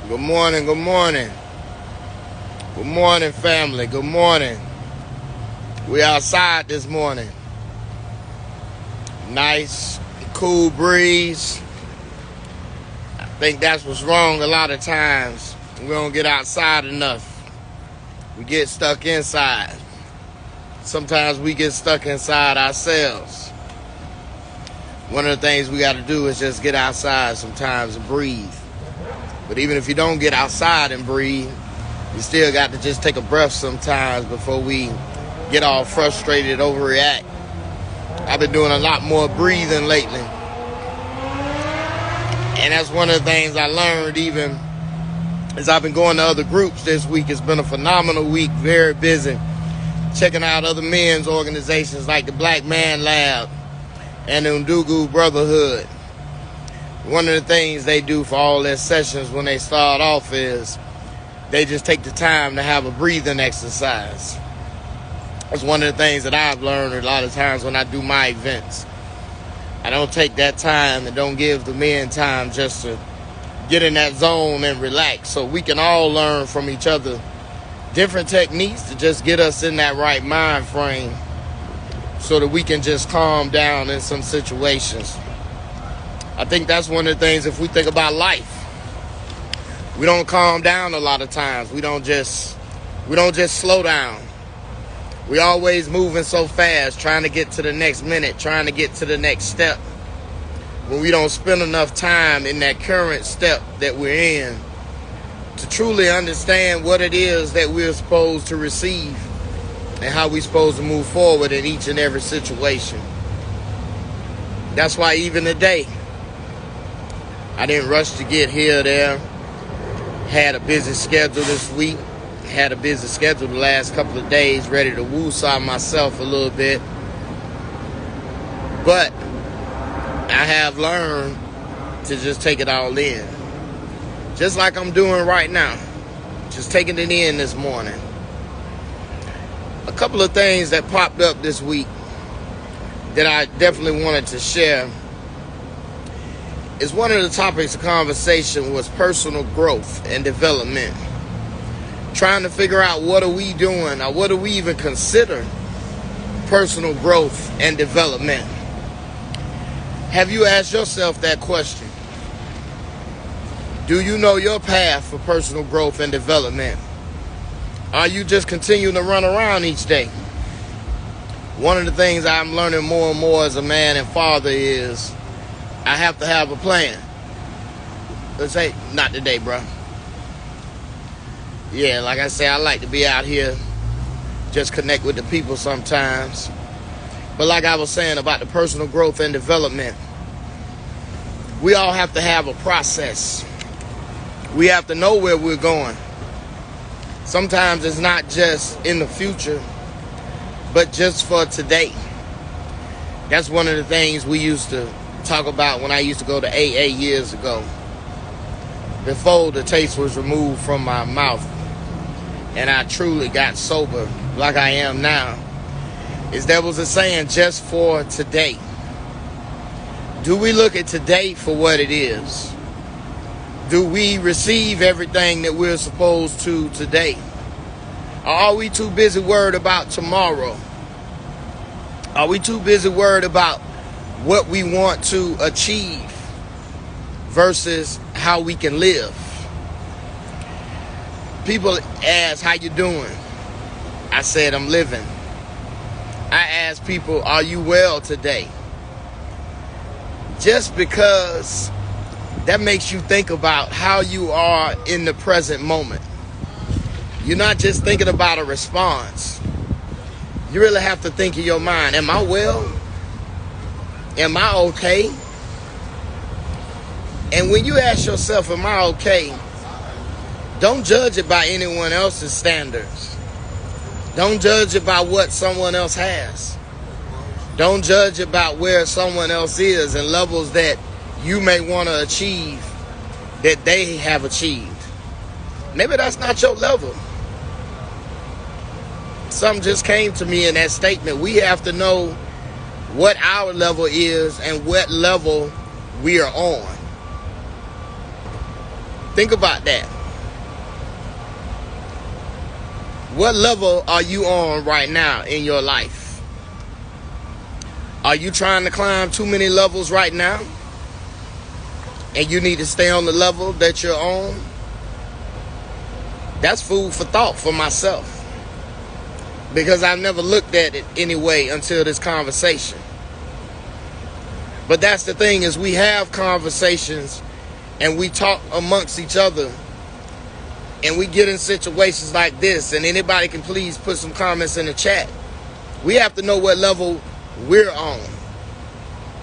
Good morning, good morning. Good morning, family. Good morning. We outside this morning. Nice, cool breeze. I think that's what's wrong a lot of times. We don't get outside enough. We get stuck inside. Sometimes we get stuck inside ourselves. One of the things we got to do is just get outside sometimes and breathe. But even if you don't get outside and breathe, you still got to just take a breath sometimes before we get all frustrated, overreact. I've been doing a lot more breathing lately. And that's one of the things I learned even as I've been going to other groups this week. It's been a phenomenal week, very busy. Checking out other men's organizations like the Black Man Lab and the Ndugu Brotherhood. One of the things they do for all their sessions when they start off is they just take the time to have a breathing exercise. That's one of the things that I've learned a lot of times when I do my events. I don't take that time and don't give the men time just to get in that zone and relax, so we can all learn from each other different techniques to just get us in that right mind frame so that we can just calm down in some situations. I think that's one of the things, if we think about life, we don't calm down a lot of times. We don't just slow down. We always moving so fast, trying to get to the next minute, trying to get to the next step, when we don't spend enough time in that current step that we're in to truly understand what it is that we're supposed to receive and how we're supposed to move forward in each and every situation. That's why even today, I didn't rush to get here or there. Had a busy schedule this week. Had a busy schedule the last couple of days, ready to woo-saw myself a little bit. But I have learned to just take it all in. Just like I'm doing right now. Just taking it in this morning. A couple of things that popped up this week that I definitely wanted to share is one of the topics of conversation was personal growth and development. Trying to figure out what are we doing, or what do we even consider personal growth and development. Have you asked yourself that question? Do you know your path for personal growth and development? Are you just continuing to run around each day? One of the things I'm learning more and more as a man and father is I have to have a plan. Let's say, not today, bro. Yeah, like I say, I like to be out here, just connect with the people sometimes. But like I was saying about the personal growth and development, we all have to have a process. We have to know where we're going. Sometimes it's not just in the future, but just for today. That's one of the things we used to talk about when I used to go to AA years ago, before the taste was removed from my mouth and I truly got sober like I am now, is there was a saying, just for today. Do we look at today for what it is? Do we receive everything that we're supposed to today? Or are we too busy worried about tomorrow? Are we too busy worried about what we want to achieve versus how we can live? People ask, how you doing? I said, I'm living. I ask people, are you well today? Just because that makes you think about how you are in the present moment. You're not just thinking about a response. You really have to think in your mind, am I well? Am I okay? And when you ask yourself, am I okay? Don't judge it by anyone else's standards. Don't judge it by what someone else has. Don't judge about where someone else is and levels that you may want to achieve that they have achieved. Maybe that's not your level. Something just came to me in that statement. We have to know what our level is and what level we are on. Think about that. What level are you on right now in your life? Are you trying to climb too many levels right now? And you need to stay on the level that you're on? That's food for thought for myself. Because I've never looked at it anyway until this conversation. But that's the thing, is we have conversations and we talk amongst each other. And we get in situations like this, and anybody can please put some comments in the chat. We have to know what level we're on.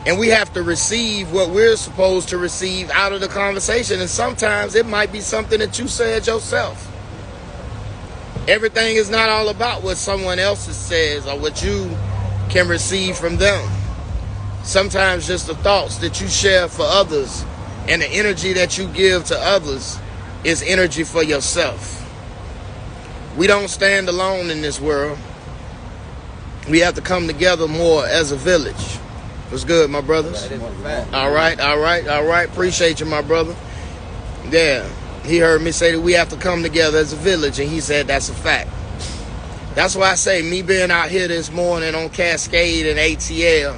And we have to receive what we're supposed to receive out of the conversation. And sometimes it might be something that you said yourself. Everything is not all about what someone else says or what you can receive from them. Sometimes just the thoughts that you share for others and the energy that you give to others is energy for yourself. We don't stand alone in this world. We have to come together more as a village. What's good, my brothers? All right. Appreciate you, my brother. Yeah, he heard me say that we have to come together as a village, and he said that's a fact. That's why I say, me being out here this morning on Cascade and ATL,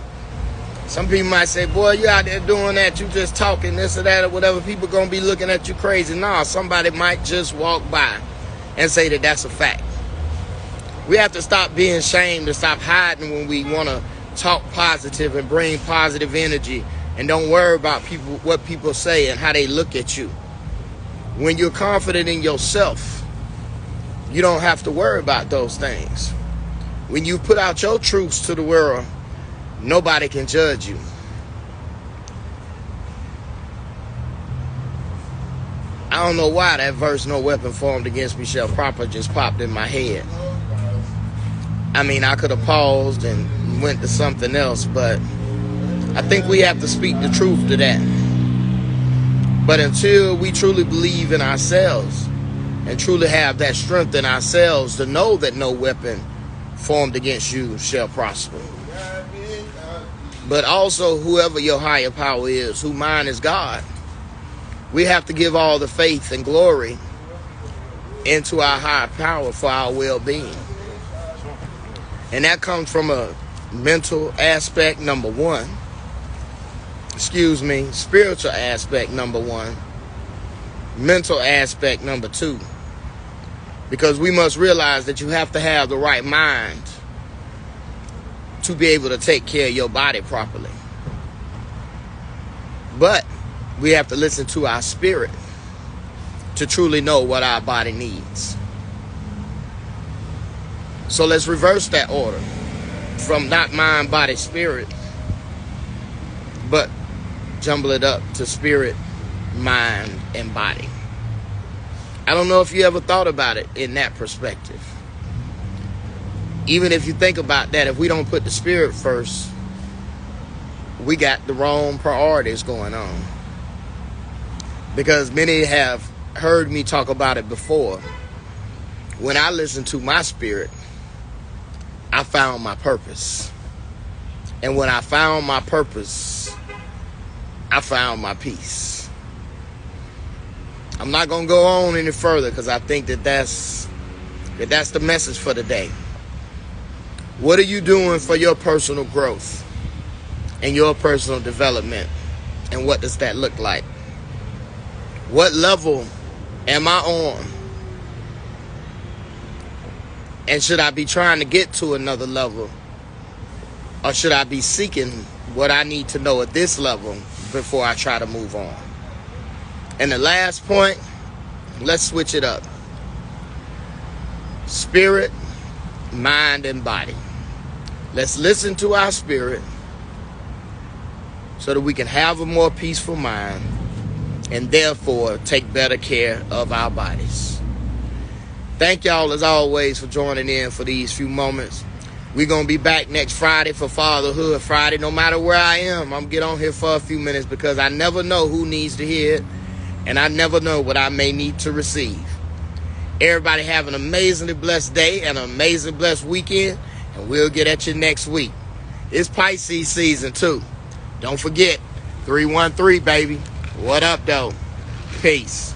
some people might say, boy, you out there doing that, you just talking this or that or whatever, people gonna be looking at you crazy. Nah, somebody might just walk by and say that that's a fact. We have to stop being ashamed and stop hiding when we want to talk positive and bring positive energy, and don't worry about people, what people say and how they look at you. When you're confident in yourself, you don't have to worry about those things. When you put out your truths to the world, nobody can judge you. I don't know why that verse, no weapon formed against me shall prosper, just popped in my head. I mean, I could have paused and went to something else, but I think we have to speak the truth to that. But until we truly believe in ourselves and truly have that strength in ourselves to know that no weapon formed against you shall prosper. But also, whoever your higher power is, who mine is God, we have to give all the faith and glory into our higher power for our well-being. And that comes from a mental aspect, number one. Spiritual aspect, number one. Mental aspect, number two. Because we must realize that you have to have the right mind to be able to take care of your body properly. But we have to listen to our spirit to truly know what our body needs. So let's reverse that order from not mind, body, spirit, but jumble it up to spirit, mind, and body. I don't know if you ever thought about it in that perspective. Even if you think about that, if we don't put the spirit first, we got the wrong priorities going on. Because many have heard me talk about it before. When I listen to my spirit, I found my purpose. And when I found my purpose, I found my peace. I'm not going to go on any further because I think that's the message for today. What are you doing for your personal growth and your personal development? And what does that look like? What level am I on? And should I be trying to get to another level? Or should I be seeking what I need to know at this level before I try to move on? And the last point, let's switch it up. Spirit, mind, and body. Let's listen to our spirit so that we can have a more peaceful mind and therefore take better care of our bodies. Thank y'all as always for joining in for these few moments. We're going to be back next Friday for Fatherhood Friday. No matter where I am, I'm going to get on here for a few minutes because I never know who needs to hear it, and I never know what I may need to receive. Everybody have an amazingly blessed day and an amazingly blessed weekend, and we'll get at you next week. It's Pisces season too. Don't forget, 313, baby. What up, though? Peace.